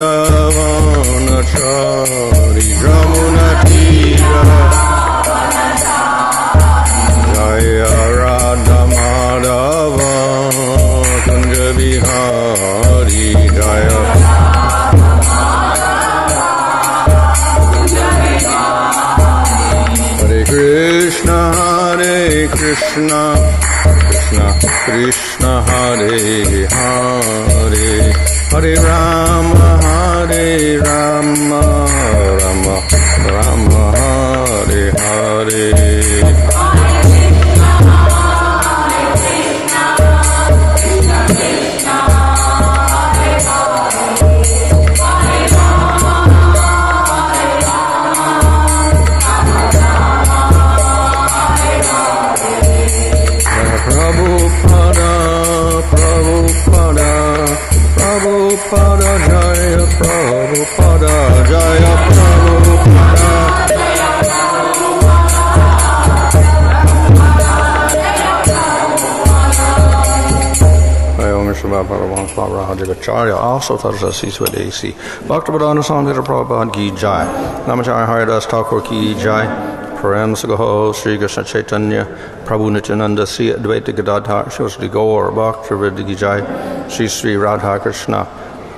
Vanachari Jamunatira Jaya Radha Madhava Kunja Vihari Jaya Hare Krishna Krishna Krishna Hare Hare Hare Rama Rama Rama Hare Hare Prabhupada Jaya Prabhupada Jaya Prabhupada Om Shri Prabhupada also Tadasasi Swadesi Bhaktivinoda Swami Prabhupada Ki Jai Namacharya Haridas Thakur Ki Jai Prem Sagaho Sri Krishna Chaitanya Prabhu Nityananda Sri Advaita Gadadhar Shri Gaur Bhaktivinoda Ki Jai Sri Sri Radha Krishna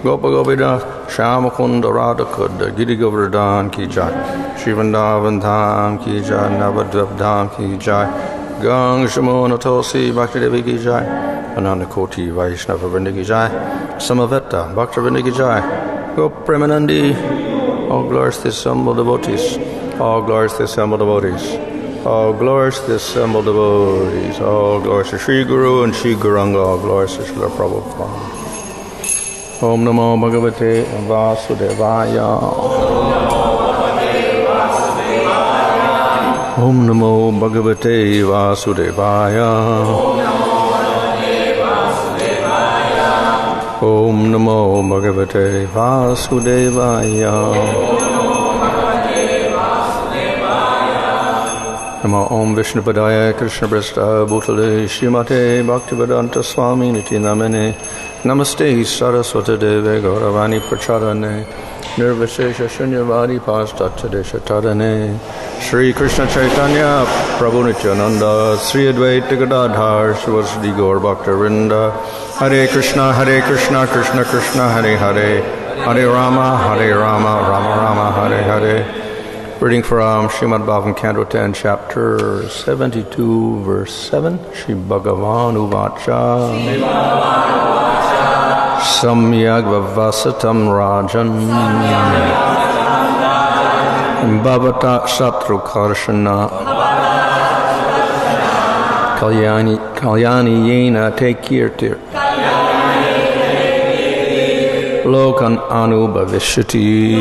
Gopa Gopinath Shyamakunda Radha Kudda Giri Govardhan Ki Jai Shri Vrindavan Dham Ki Jai Navadvip Dham Ki Jai Gang Shamona Tulsi Bhakti Devi Ki Jai Ananda Koti Vaishnava Vrinda Ki Jai Samaveta Bhakti Vrinda Ki Jai Gop Premanandi All glories to the assembled devotees All glories to the assembled devotees All glories to the assembled devotees All glories to Sri Guru and Sri Guranga All glories to Srila Prabhupada Om Namo Bhagavate Vasudevaya Om Namo Bhagavate Vasudevaya Om Namo Bhagavate Vasudevaya Namo Om Vishnupadaya Krishna Prastha Bhutale Srimate Bhaktivedanta Swami Niti Namane Namaste Saraswati Deve Gauravani Pracharane Nirvishesha Shunyavadi Pastatadesha Tadane Sri Krishna Chaitanya Prabhu Nityananda Sri Advaita Gadadhar Shivasdi Gaur Bhakta Vrinda Hare Krishna Krishna Krishna Hare Hare Hare Rama Rama Rama Hare Hare Reading from Srimad Bhagavatam, Canto 10, Chapter 72, Verse 7. Shri Bhagavan Uvacha Samyag Vavasatam Rajan Bhavata Satru Karshana Kalyani Yena Te Kirtir Lokan Anubhavishyati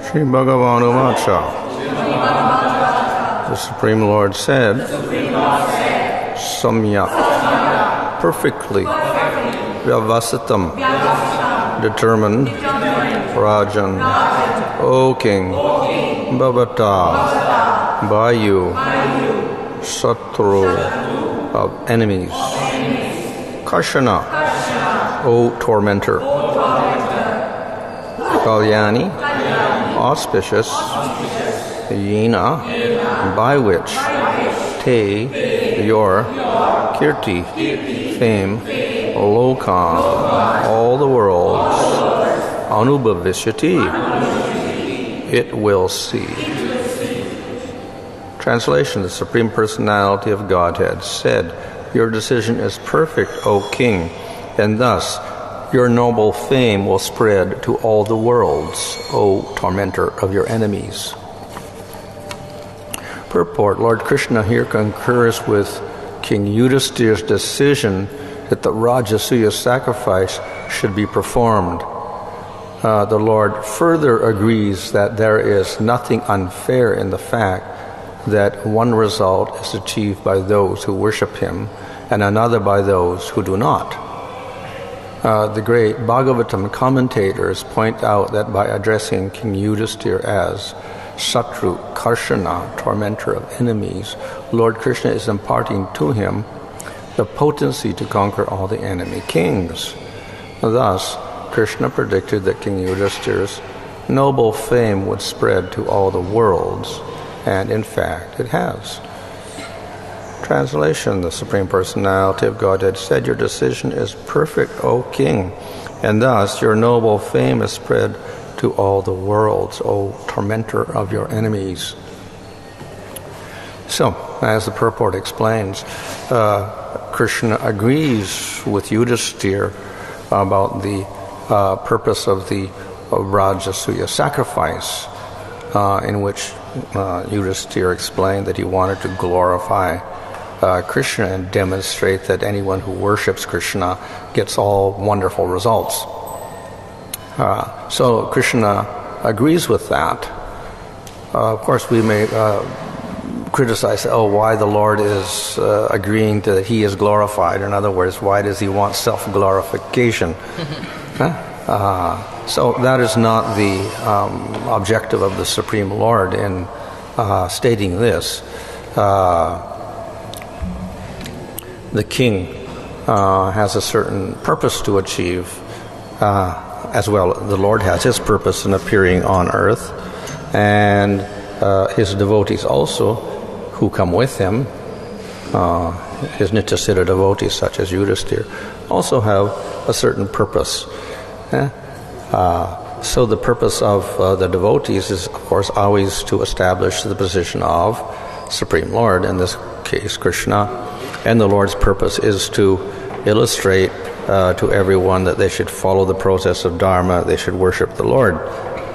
Sri Bhagavatham Vacha. The Supreme Lord said, Samyak, perfectly, Vyavasitam, determined, Rajan, O King, Bhavata, by you, Satru, of enemies, Krsna, O tormentor, Kalyani, auspicious, Yena, by which, Te, your, Kirti, fame, Lokan, all the worlds, Anubhavishyati, it will see. Translation: the Supreme Personality of Godhead said, your decision is perfect, O King, and thus your noble fame will spread to all the worlds, O tormentor of your enemies. Purport: Lord Krishna here concurs with King Yudhishthira's decision that the Rajasuya sacrifice should be performed. The Lord further agrees that there is nothing unfair in the fact that one result is achieved by those who worship him and another by those who do not. The great Bhagavatham commentators point out that by addressing King Yudhishthira as Satru, Krsna, tormentor of enemies, Lord Krishna is imparting to him the potency to conquer all the enemy kings. Thus, Krishna predicted that King Yudhishthira's noble fame would spread to all the worlds, and in fact it has. Translation: the Supreme Personality of Godhead said, your decision is perfect, O King, and thus your noble fame is spread to all the worlds, O tormentor of your enemies. So, as the purport explains, Krishna agrees with Yudhishthira about the purpose of the Rajasuya sacrifice, in which Yudhishthira explained that he wanted to glorify Krishna and demonstrate that anyone who worships Krishna gets all wonderful results. So Krishna agrees with that. Of course, we may criticize, why the Lord is agreeing that he is glorified. In other words, why does he want self-glorification? So that is not the objective of the Supreme Lord in stating this. The king has a certain purpose to achieve, as well. The Lord has his purpose in appearing on earth, and his devotees also, who come with him, his Nityasiddha devotees such as Yudhishthira, also have a certain purpose. So the purpose of the devotees is, of course, always to establish the position of Supreme Lord, in this case Krishna, and the Lord's purpose is to illustrate to everyone that they should follow the process of Dharma, they should worship the Lord,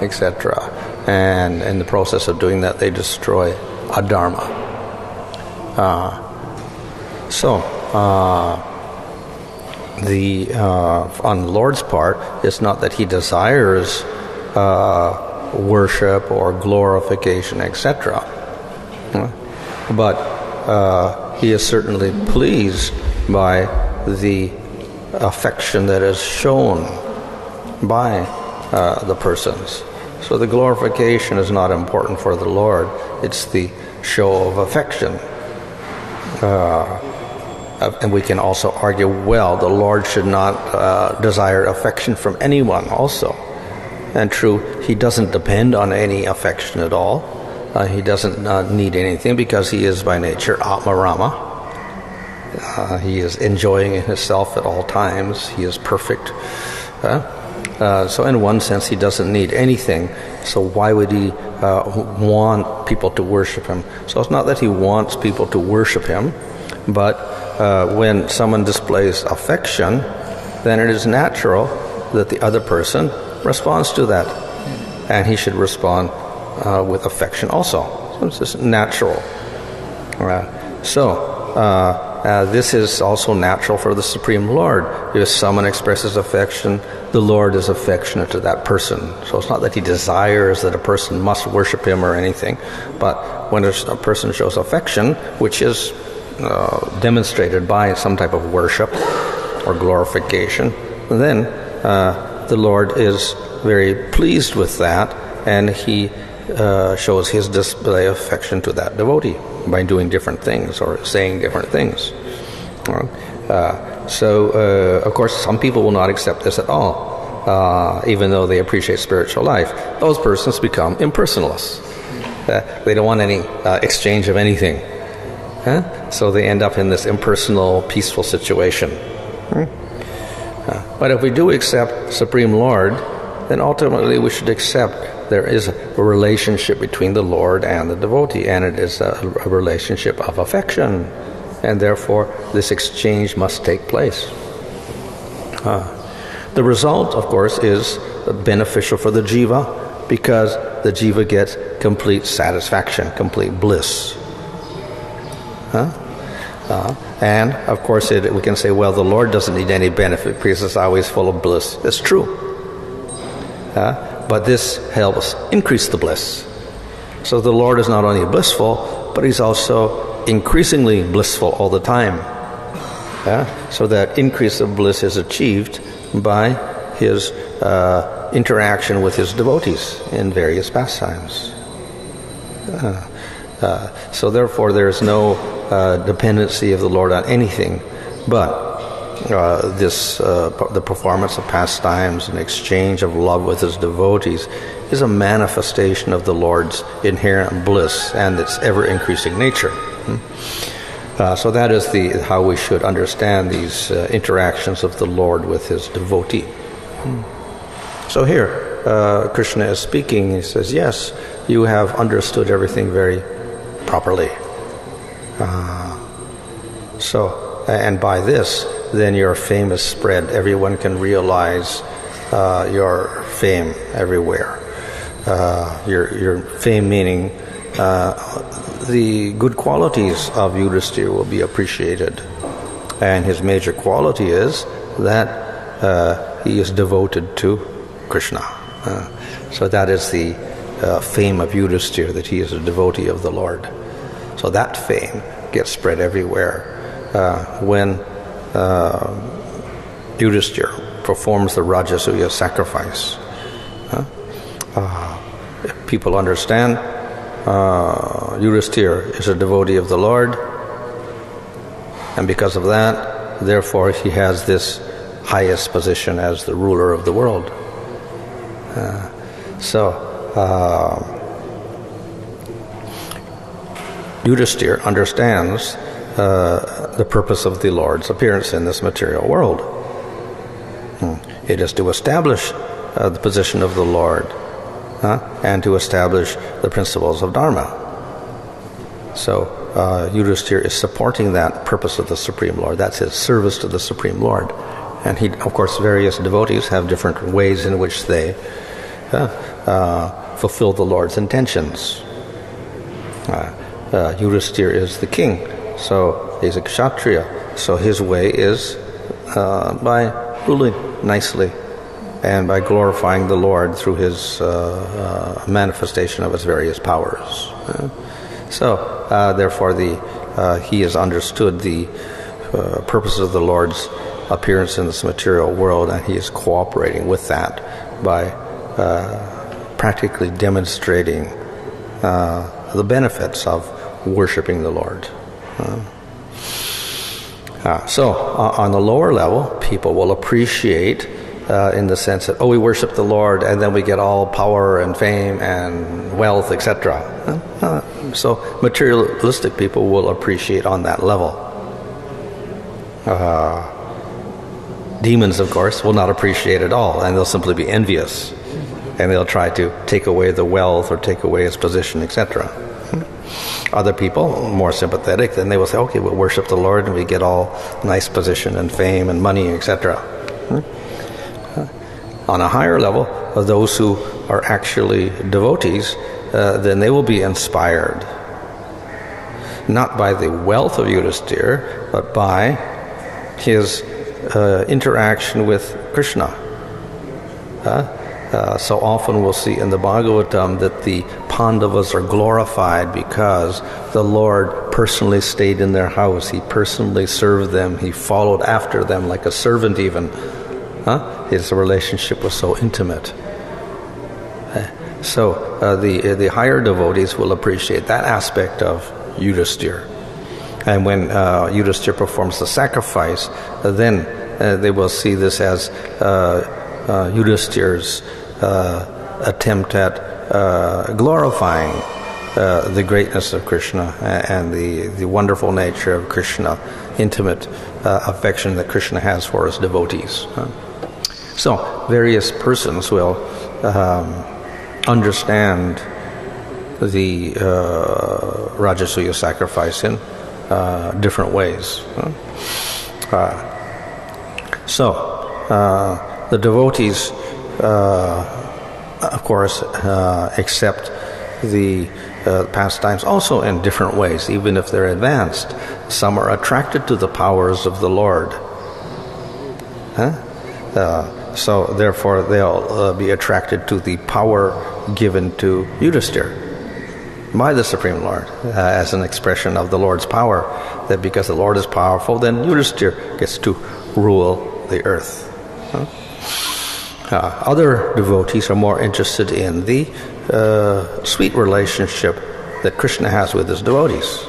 etc. And in the process of doing that, they destroy adharma. On the Lord's part, it's not that he desires worship or glorification, etc. But he is certainly pleased by the affection that is shown by the persons. So the glorification is not important for the Lord, it's the show of affection. And we can also argue, well, the Lord should not desire affection from anyone also. And true, he doesn't depend on any affection at all. He doesn't need anything because he is by nature Atma Rama. He is enjoying himself at all times. He is perfect. So in one sense, he doesn't need anything. So why would he want people to worship him? So it's not that he wants people to worship him, but when someone displays affection, then it is natural that the other person responds to that. And he should respond with affection also. So it's just natural. this is also natural for the Supreme Lord. If someone expresses affection, the Lord is affectionate to that person. So it's not that he desires that a person must worship him or anything, but when a person shows affection, which is demonstrated by some type of worship or glorification, then the Lord is very pleased with that, and he shows his display of affection to that devotee by doing different things or saying different things. Of course, some people will not accept this at all, even though they appreciate spiritual life. Those persons become impersonalists. They don't want any exchange of anything. So they end up in this impersonal, peaceful situation. But if we do accept Supreme Lord, then ultimately we should accept there is a relationship between the Lord and the devotee, and it is a relationship of affection, and therefore this exchange must take place. The result, of course, is beneficial for the jiva, because the jiva gets complete satisfaction, complete bliss. And, of course, we can say, well, the Lord doesn't need any benefit because it's always full of bliss. It's true. But this helps increase the bliss. So the Lord is not only blissful, but he's also increasingly blissful all the time. So that increase of bliss is achieved by his interaction with his devotees in various pastimes. So therefore there is no dependency of the Lord on anything but the performance of pastimes and exchange of love with his devotees is a manifestation of the Lord's inherent bliss and its ever-increasing nature. So that is how we should understand these interactions of the Lord with his devotee. So here, Krishna is speaking. He says, yes, you have understood everything very properly. And by this, then your fame is spread. Everyone can realize your fame everywhere. Your fame meaning the good qualities of Yudhisthira will be appreciated. And his major quality is that he is devoted to Krishna. So that is the fame of Yudhisthira, that he is a devotee of the Lord. So that fame gets spread everywhere. When Yudhisthira performs the Rajasuya sacrifice, people understand Yudhisthira is a devotee of the Lord, and because of that, therefore he has this highest position as the ruler of the world. Yudhisthira understands the purpose of the Lord's appearance in this material world. It is to establish the position of the Lord and to establish the principles of Dharma. So Yudhisthira is supporting that purpose of the Supreme Lord. That's his service to the Supreme Lord. And of course, various devotees have different ways in which they fulfill the Lord's intentions. Yudhisthira is the king, so he's a kshatriya. So his way is by ruling nicely and by glorifying the Lord through his manifestation of his various powers. Therefore, he has understood the purpose of the Lord's appearance in this material world, and he is cooperating with that by practically demonstrating the benefits of worshiping the Lord. On the lower level, people will appreciate in the sense that, we worship the Lord and then we get all power and fame and wealth, etc. So materialistic people will appreciate on that level. Demons, of course, will not appreciate at all, and they'll simply be envious, and they'll try to take away the wealth or take away his position, etc. Other people, more sympathetic, then they will say, okay, we'll worship the Lord and we get all nice position and fame and money, etc. On a higher level, those who are actually devotees, then they will be inspired. not by the wealth of Yudhisthira, but by his interaction with Krishna. So often we'll see in the Bhagavatam that the Pandavas are glorified because the Lord personally stayed in their house. He personally served them. He followed after them like a servant even. His relationship was so intimate. So the higher devotees will appreciate that aspect of Yudhisthira. And when Yudhisthira performs the sacrifice, then they will see this as Yudhisthira's attempt at glorifying the greatness of Krishna and the wonderful nature of Krishna, intimate affection that Krishna has for his devotees. So various persons will understand the Rajasuya sacrifice in different ways. The devotees, of course, accept the pastimes also in different ways, even if they're advanced. Some are attracted to the powers of the Lord. So therefore they'll be attracted to the power given to Yudhisthira by the Supreme Lord as an expression of the Lord's power, that because the Lord is powerful, then Yudhisthira gets to rule the earth. Other devotees are more interested in the sweet relationship that Krishna has with his devotees.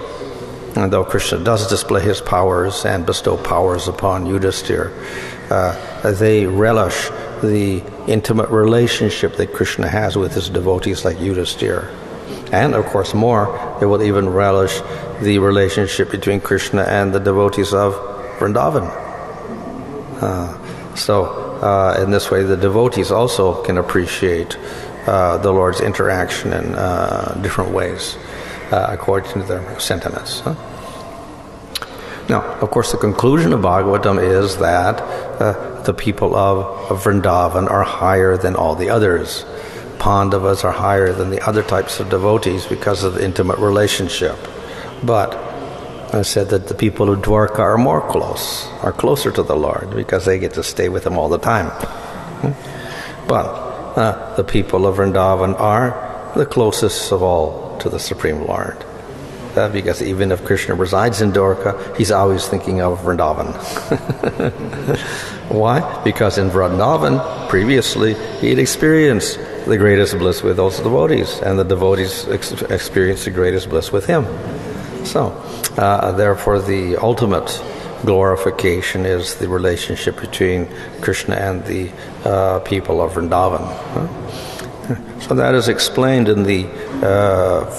And though Krishna does display his powers and bestow powers upon Yudhisthira, they relish the intimate relationship that Krishna has with his devotees like Yudhisthira. And of course more, they will even relish the relationship between Krishna and the devotees of Vrindavan. In this way the devotees also can appreciate the Lord's interaction in different ways according to their sentiments. Now, of course, the conclusion of Bhagavatam is that the people of Vrindavan are higher than all the others. Pandavas are higher than the other types of devotees because of the intimate relationship. But I said that the people of Dwarka are closer to the Lord because they get to stay with him all the time. But the people of Vrindavan are the closest of all to the Supreme Lord. Because even if Krishna resides in Dwarka, he's always thinking of Vrindavan. Why? Because in Vrindavan, previously, he had experienced the greatest bliss with those devotees, and the devotees experienced the greatest bliss with him. So, therefore, the ultimate glorification is the relationship between Krishna and the people of Vrindavan. So that is explained in the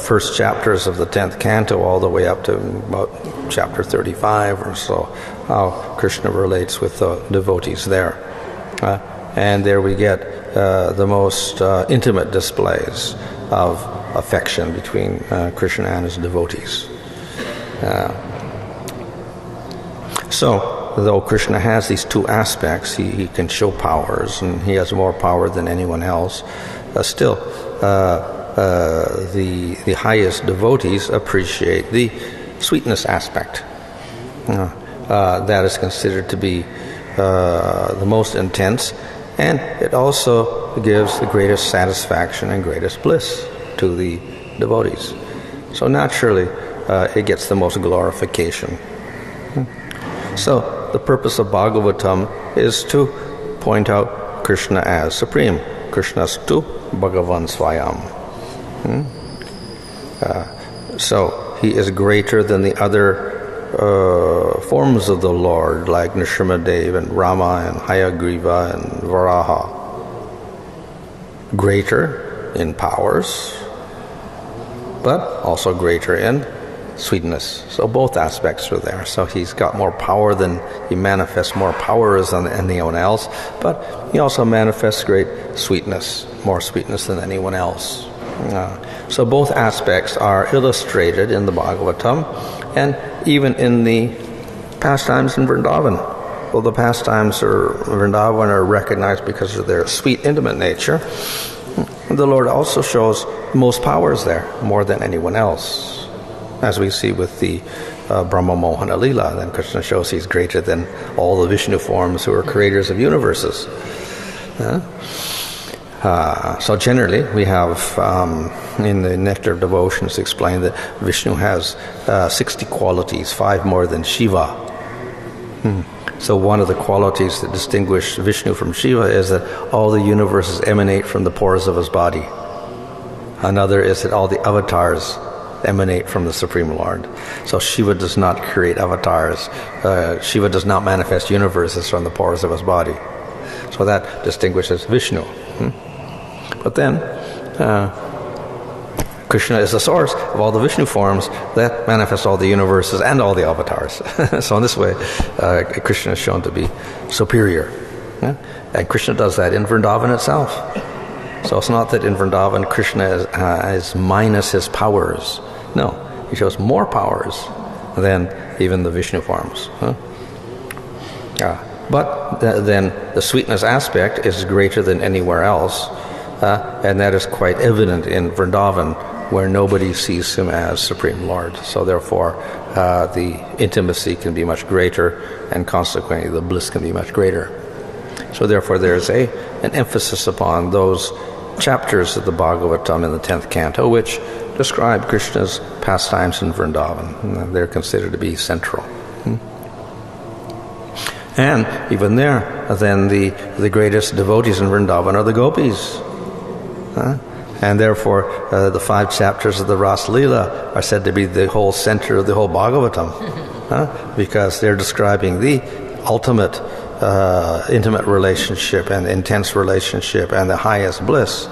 first chapters of the 10th canto all the way up to about chapter 35 or so, how Krishna relates with the devotees there. And there we get the most intimate displays of affection between Krishna and his devotees. So, though Krishna has these two aspects, he can show powers, and he has more power than anyone else, still, the highest devotees appreciate the sweetness aspect. That is considered to be the most intense, and it also gives the greatest satisfaction and greatest bliss to the devotees. So naturally, it gets the most glorification. So the purpose of Bhagavatam is to point out Krishna as supreme. Krishnastu Bhagavan Swayam. So he is greater than the other forms of the Lord, like Nrsimhadev and Rama and Hayagriva and Varaha. Greater in powers, but also greater in sweetness. So both aspects are there. So he's got more power he manifests more power than anyone else, but he also manifests great sweetness, more sweetness than anyone else. So both aspects are illustrated in the Bhagavatam and even in the pastimes in Vrindavan. Well, the pastimes in Vrindavan are recognized because of their sweet, intimate nature. The Lord also shows most powers there, more than anyone else. as we see with the Brahma Mohana Lila. Then Krishna shows he's greater than all the Vishnu forms who are creators of universes. So generally, we have in the Nectar of Devotions explained that Vishnu has 60 qualities, 5 more than Shiva. So one of the qualities that distinguish Vishnu from Shiva is that all the universes emanate from the pores of his body. Another is that all the avatars emanate from the Supreme Lord. So Shiva does not create avatars. Shiva does not manifest universes from the pores of his body. So that distinguishes Vishnu. But then, Krishna is the source of all the Vishnu forms that manifest all the universes and all the avatars. So in this way, Krishna is shown to be superior. And Krishna does that in Vrindavan itself. So it's not that in Vrindavan Krishna is minus his powers. No, he shows more powers than even the Vishnu forms. But then the sweetness aspect is greater than anywhere else, and that is quite evident in Vrindavan, where nobody sees him as Supreme Lord. So therefore, the intimacy can be much greater, and consequently the bliss can be much greater. So therefore there's an emphasis upon those chapters of the Bhagavatam in the 10th canto, which describe Krishna's pastimes in Vrindavan. They're considered to be central. And even there, then the greatest devotees in Vrindavan are the gopis. And therefore, the 5 chapters of the Ras Leela are said to be the whole center of the whole Bhagavatam, because they're describing the ultimate intimate relationship and intense relationship and the highest bliss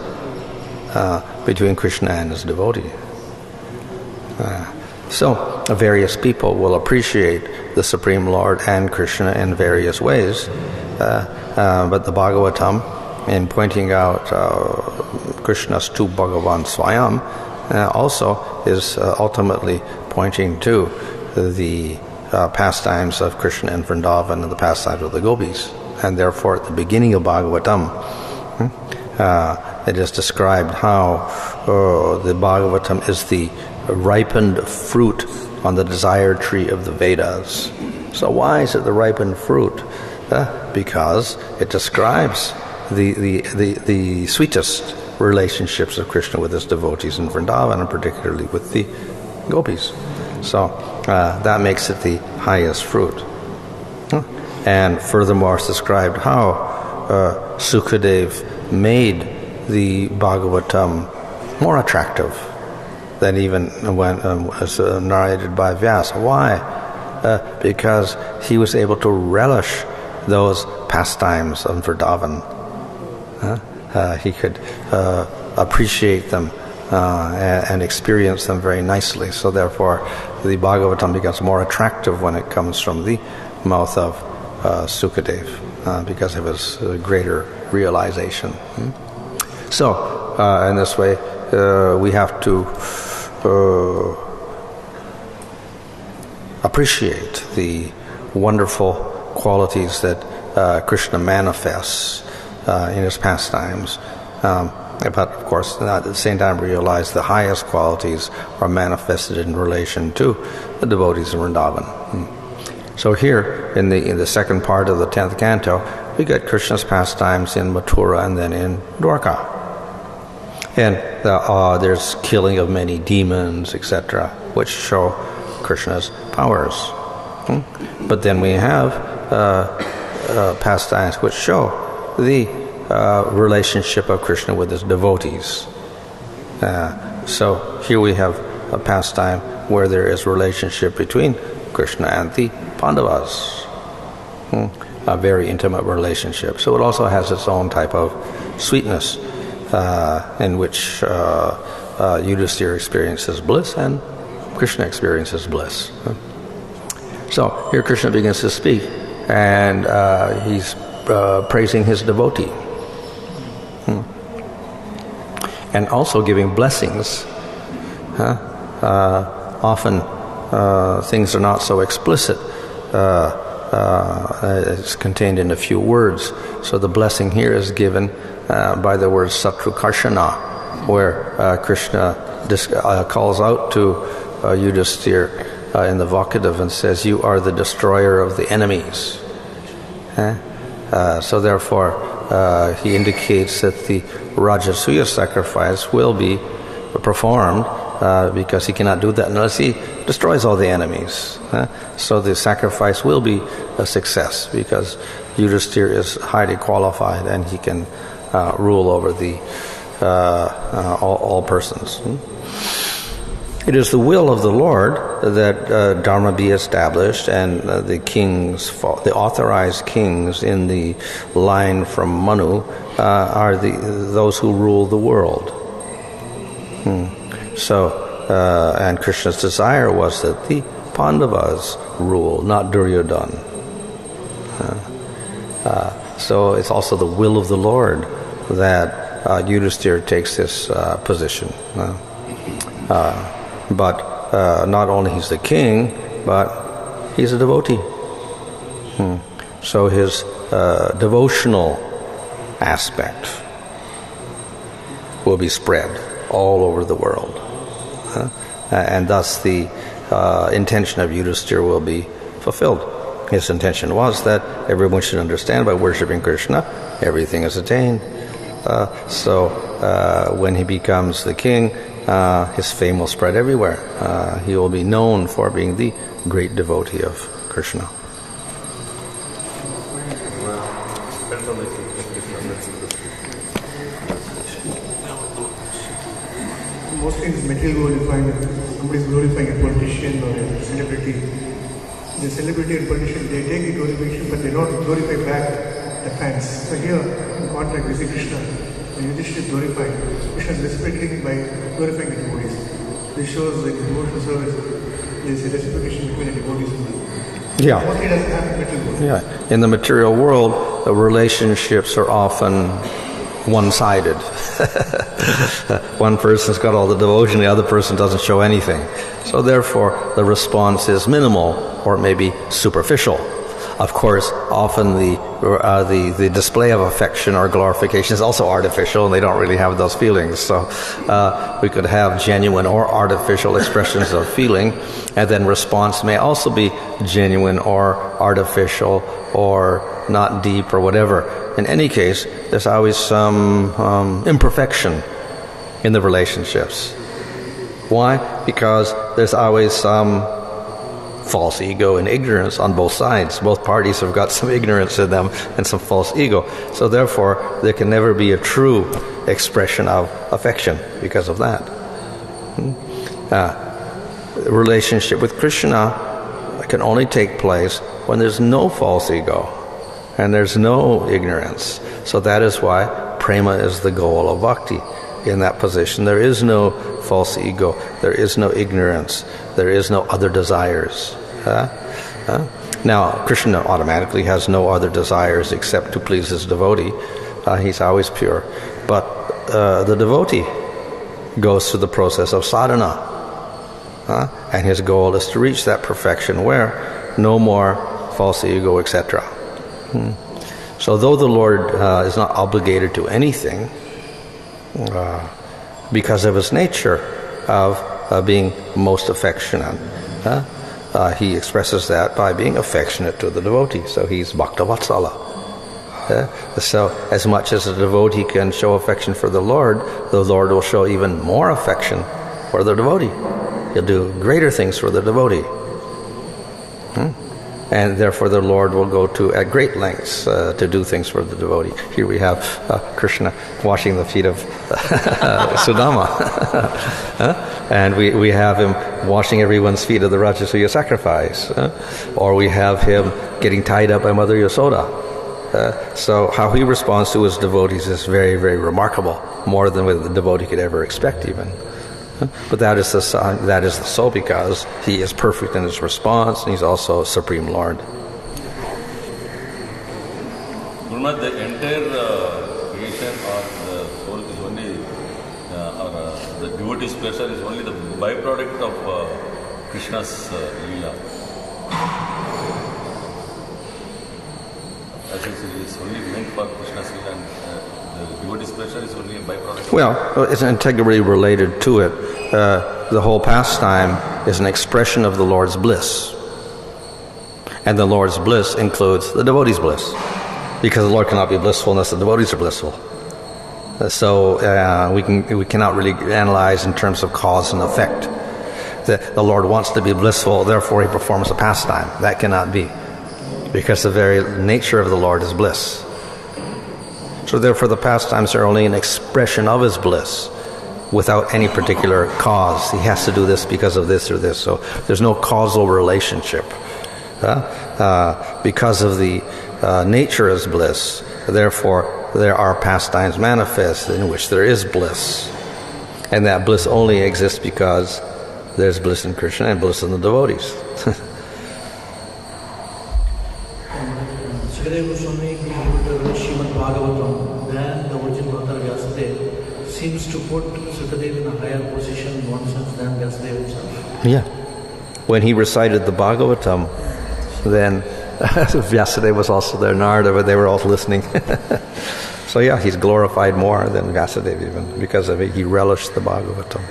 between Krishna and his devotee. So various people will appreciate the Supreme Lord and Krishna in various ways, but the Bhagavatam, in pointing out Krishna's tu Bhagavan Swayam, also is ultimately pointing to the pastimes of Krishna in Vrindavan and the pastimes of the gopis. And therefore, at the beginning of Bhagavatam, it is described how the Bhagavatam is the ripened fruit on the desire tree of the Vedas. So why is it the ripened fruit? Because it describes the sweetest relationships of Krishna with his devotees in Vrindavan, and particularly with the gopis. So that makes it the highest fruit. And furthermore, it's described how Sukadev made the Bhagavatam more attractive than even when was narrated by Vyasa. Why? Because he was able to relish those pastimes of Vrindavan. He could appreciate them and experience them very nicely. So therefore, the Bhagavatam becomes more attractive when it comes from the mouth of Sukadev, because of his greater realization. So, in this way, we have to appreciate the wonderful qualities that Krishna manifests in his pastimes. But of course, at the same time, realize the highest qualities are manifested in relation to the devotees of Vrindavan. So here, in the second part of the 10th canto, we get Krishna's pastimes in Mathura and then in Dwarka. And there's killing of many demons, etc., which show Krishna's powers. But then we have pastimes which show the relationship of Krishna with his devotees. So here we have a pastime where there is relationship between Krishna and the Pandavas. A very intimate relationship. So it also has its own type of sweetness, in which Yudhisthira experiences bliss and Krishna experiences bliss. So here Krishna begins to speak, and he's praising his devotee, and also giving blessings. Often things are not so explicit. It's contained in a few words. So the blessing here is given by the word Satrukarshana, where Krishna calls out to Yudhisthira in the Bhagavatham and says, "You are the destroyer of the enemies." So therefore, he indicates that the Rajasuya sacrifice will be performed because he cannot do that unless he destroys all the enemies. So the sacrifice will be a success because Yudhisthira is highly qualified and he can rule over the all persons. It is the will of the Lord that Dharma be established, and the authorized kings in the line from Manu are those who rule the world. And Krishna's desire was that the Pandavas rule, not Duryodhana. So it's also the will of the Lord that Yudhisthira takes this position. But not only he's the king, but he's a devotee. So his devotional aspect will be spread all over the world. And thus the intention of Yudhisthira will be fulfilled. His intention was that everyone should understand by worshipping Krishna, everything is attained. So when he becomes the king, his fame will spread everywhere. He will be known for being the great devotee of Krishna. Mostly in this material world you find somebody is glorifying a politician or a celebrity. The celebrity and politician, they take the glorification but they don't glorify back the fans. So here, in contract, we see Krishna. When Yudhishthira is glorified, Krishna is reciprocating by glorifying the devotees. This shows that in devotional service, there is a reciprocation between the devotees and the mostly doesn't happen in the material world. Yeah. In the material world, the relationships are often one-sided. One person's got all the devotion, the other person doesn't show anything. So therefore, the response is minimal or maybe superficial. Of course, often the display of affection or glorification is also artificial, and they don't really have those feelings. So we could have genuine or artificial expressions of feeling, and then response may also be genuine or artificial or not deep or whatever. In any case, there's always some imperfection in the relationships. Why? Because there's always some false ego and ignorance on both sides. Both parties have got some ignorance in them and some false ego. So therefore, there can never be a true expression of affection because of that. The relationship with Krishna can only take place when there's no false ego and there's no ignorance. So that is why prema is the goal of bhakti. In that position, there is no false ego, there is no ignorance, there is no other desires. Now, Krishna automatically has no other desires except to please his devotee. He's always pure. But the devotee goes through the process of sadhana. And his goal is to reach that perfection where no more false ego, etc. So though the Lord is not obligated to anything, because of his nature of being most affectionate, he expresses that by being affectionate to the devotee. So he's Bhaktavatsala. So as much as a devotee can show affection for the Lord will show even more affection for the devotee. He'll do greater things for the devotee. And therefore the Lord will go to at great lengths to do things for the devotee. Here we have Krishna washing the feet of Sudama. And we have him washing everyone's feet of the Rajasuya sacrifice. Or we have him getting tied up by Mother Yasoda. So how he responds to his devotees is very, very remarkable, more than what the devotee could ever expect even. But that is the so because he is perfect in his response, and he's also Supreme Lord. Gurmat, the entire creation of the soul is only, the devotee's pleasure is only the byproduct of Krishna's Leela. As it is only meant for Krishna's Leela, and devotee's pleasure is only a byproduct? Well, it's integrally related to it. The whole pastime is an expression of the Lord's bliss. And the Lord's bliss includes the devotee's bliss. Because the Lord cannot be blissful unless the devotees are blissful. So we cannot really analyze in terms of cause and effect. The Lord wants to be blissful, therefore he performs a pastime. That cannot be. Because the very nature of the Lord is bliss. So therefore the pastimes are only an expression of his bliss without any particular cause. He has to do this because of this or this. So there's no causal relationship. Because of the nature is bliss, therefore there are pastimes manifest in which there is bliss. And that bliss only exists because there's bliss in Krishna and bliss in the devotees. Sukadeva Goswami, Srimad Bhagavatam, and the original author Vyasadeva seems to put Sukadeva in a higher position in one sense than Vyasadeva himself. Yeah. When he recited the Bhagavatam, then Vyasadeva was also there, Narada, but they were all listening. So yeah, he's glorified more than Vyasadeva even, because of it. He relished the Bhagavatam.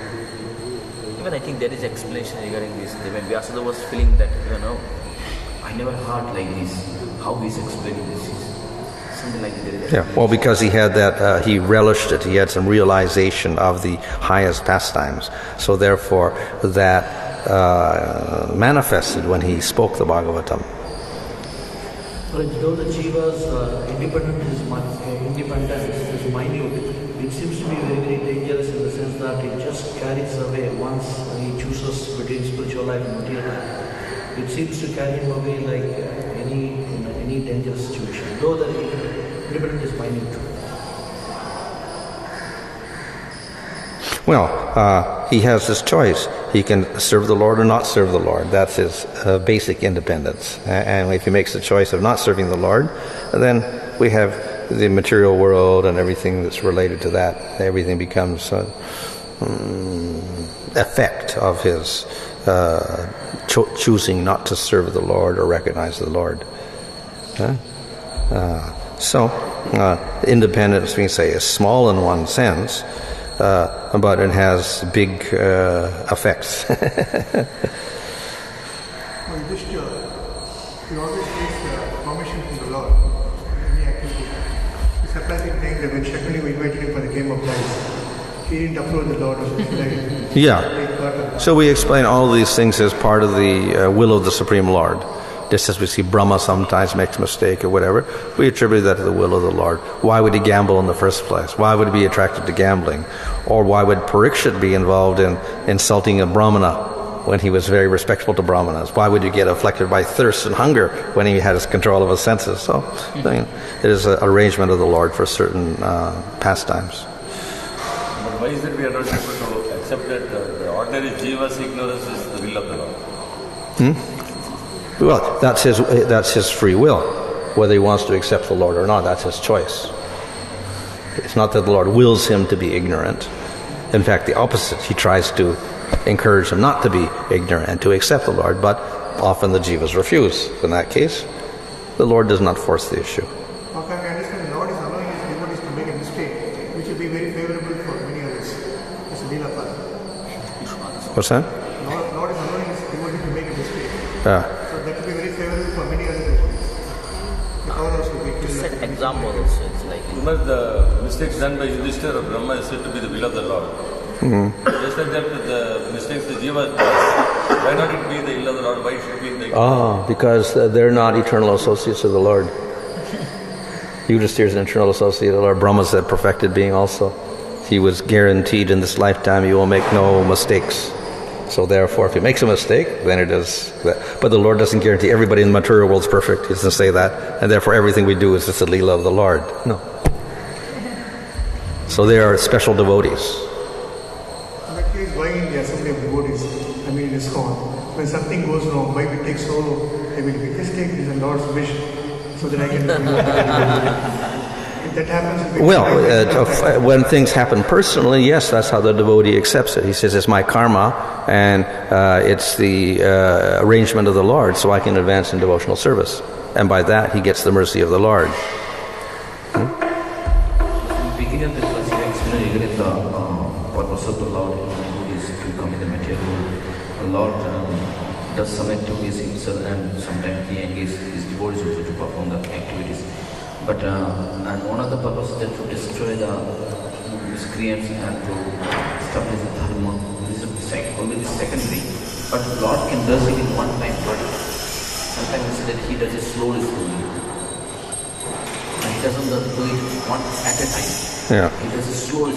Even I think there is explanation regarding this. When Vyasadeva was feeling that, I never heard like this. How he's explaining this is something like that. Yeah, well, because he had that, he relished it. He had some realization of the highest pastimes. So therefore, that manifested when he spoke the Bhagavatam. Though the jiva's independence is minute, it seems to be very, very dangerous in the sense that it just carries away once he chooses between spiritual life and material life. It seems to carry him away like any dangerous situation, though the independence is minute. Well, he has his choice. He can serve the Lord or not serve the Lord. That's his basic independence. And if he makes the choice of not serving the Lord, then we have the material world and everything that's related to that. Everything becomes effect of his choosing not to serve the Lord or recognize the Lord. So, independence, we can say, is small in one sense, but it has big effects. He always takes permission from the Lord in any activity. It's surprising thing that when Shakuni invited him for the game of life, he didn't approach the Lord or something like that. Yeah. So we explain all of these things as part of the will of the Supreme Lord. Just as we see Brahma sometimes makes a mistake or whatever, we attribute that to the will of the Lord. Why would he gamble in the first place? Why would he be attracted to gambling? Or why would Parikshit be involved in insulting a Brahmana when he was very respectful to Brahmanas? Why would you get afflicted by thirst and hunger when he had his control of his senses? So it is an arrangement of the Lord for certain pastimes. But why is it we are not able to accept that the ordinary jiva's ignorance is the will of the Lord? Well, that's his free will. Whether he wants to accept the Lord or not, that's his choice. It's not that the Lord wills him to be ignorant. In fact, the opposite. He tries to encourage him not to be ignorant and to accept the Lord, but often the jivas refuse. In that case, the Lord does not force the issue. How can we understand the Lord is allowing his devotees to make a mistake, which will be very favorable for many others? It's a Leela Pada. What's that? Lord is allowing his devotees to make a mistake. Yeah. So that will be very favorable for many other devotees. The power also will be Set example also, it's like The mistakes done by Yudhishthira or Brahma is said to be the will of the Lord. Just like that, the mistakes the jiva does, why not it be the will of the Lord? Why should it be the Because they're not eternal associates of the Lord. Yudhishthira is an eternal associate of the Lord. Brahma is a perfected being also. He was guaranteed in this lifetime you will make no mistakes. So therefore, if he makes a mistake, then it is that. But the Lord doesn't guarantee everybody in the material world is perfect. He doesn't say that. And therefore, everything we do is just the Leela of the Lord. No. So they are special devotees. In that case, why in the assembly of devotees, in ISKCON, when something goes wrong, why we take so heavily? Just take this Lord's wish so that I can if that happens, when things happen personally, yes, that's how the devotee accepts it. He says, it's my karma, and it's the arrangement of the Lord, so I can advance in devotional service. And by that, he gets the mercy of the Lord. we earlier that was explained regarding the purpose of the Lord is to come in the material world. The Lord does some activities himself, and sometimes he engages his devotees also to perform the activities. But and one of the purposes is to destroy the miscreants and to establish the dharma. This is only the secondary. But the Lord can do it in one time. But sometimes we say that he does it slowly. And he doesn't do it one at a time. Yeah. He does it slowly.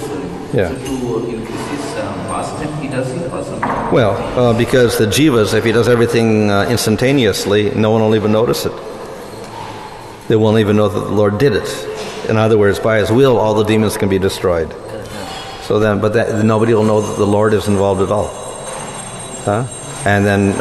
Yeah. So to increase his pastime, he does it or something. Well, because the jivas, if he does everything instantaneously, no one will even notice it. They won't even know that the Lord did it. In other words, by his will, all the demons can be destroyed. So then, nobody will know that the Lord is involved at all. And then,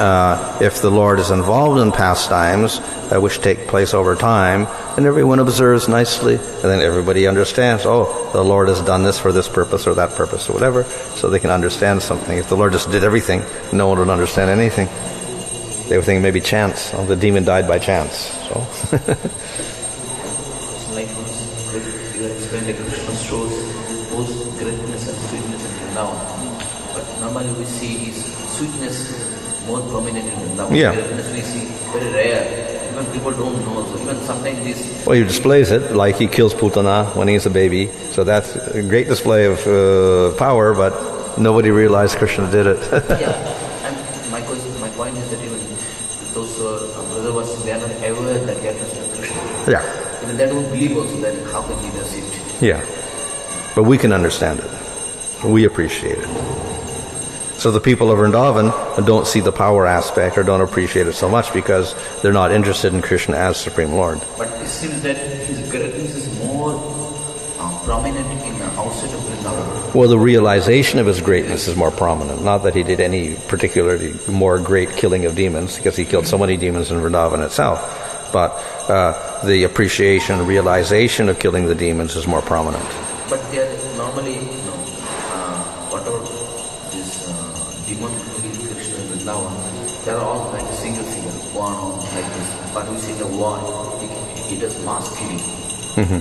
if the Lord is involved in pastimes, which take place over time, and everyone observes nicely, and then everybody understands, oh, the Lord has done this for this purpose or that purpose or whatever, so they can understand something. If the Lord just did everything, no one would understand anything. They would think maybe chance. Oh, the demon died by chance. So. Like you explained, like Krishna shows both greatness and sweetness in Vrindavan. But normally we see his sweetness more prominent in Vrindavan. Yeah. Greatness we see very rare. Even people don't know. So even sometimes this. Well, he displays it, like he kills Putana when he's a baby. So that's a great display of power, but nobody realized Krishna did it. Yeah. And my point is that even those brothers, they are not aware that they are Krishna. Yeah. Even they don't believe also that how can he does it. Yeah. But we can understand it. We appreciate it. So the people of Vrindavan don't see the power aspect or don't appreciate it so much because they're not interested in Krishna as Supreme Lord. But it seems that his greatness is more prominent in outside of Vrindavan. Well, the realization of his greatness is more prominent. Not that he did any particularly more great killing of demons, because he killed so many demons in Vrindavan itself. But the appreciation and realization of killing the demons is more prominent. But they are normally, whatever this demon killing Krishna in Vrindavan, they are all like single, one like this. But we see the one, he does mass killing.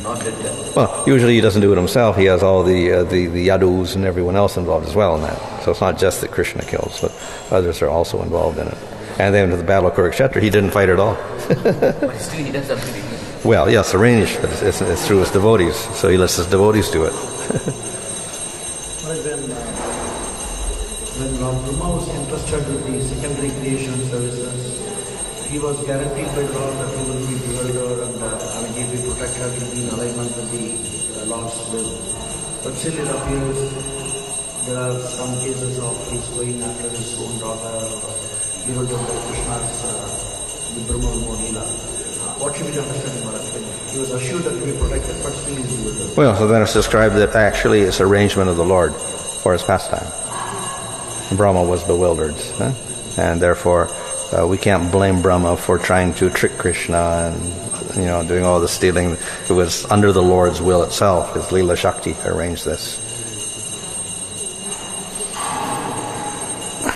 Not that. Well, usually he doesn't do it himself. He has all the yadus and everyone else involved as well in that. So it's not just that Krishna kills, but others are also involved in it. And then to the Battle of Kurukshetra, he didn't fight at all. But still he does something. Well, yes, arranged, but it's through his devotees. So he lets his devotees do it. When Lord Brahma was entrusted with the secondary creation services, he was guaranteed by God that he will be bewildered and he will be protected, he will be in alignment with the Lord's will. But still it appears there are some cases of his going after his own daughter, bewildered by Krishna's the Brahma Lila. What should we understand about it? He was assured that he will be protected, but still he is bewildered. Well, so then it's described that actually it's arrangement of the Lord for his pastime. Brahma was bewildered, and therefore we can't blame Brahma for trying to trick Krishna and doing all the stealing. It was under the Lord's will itself. His Leela Shakti arranged this.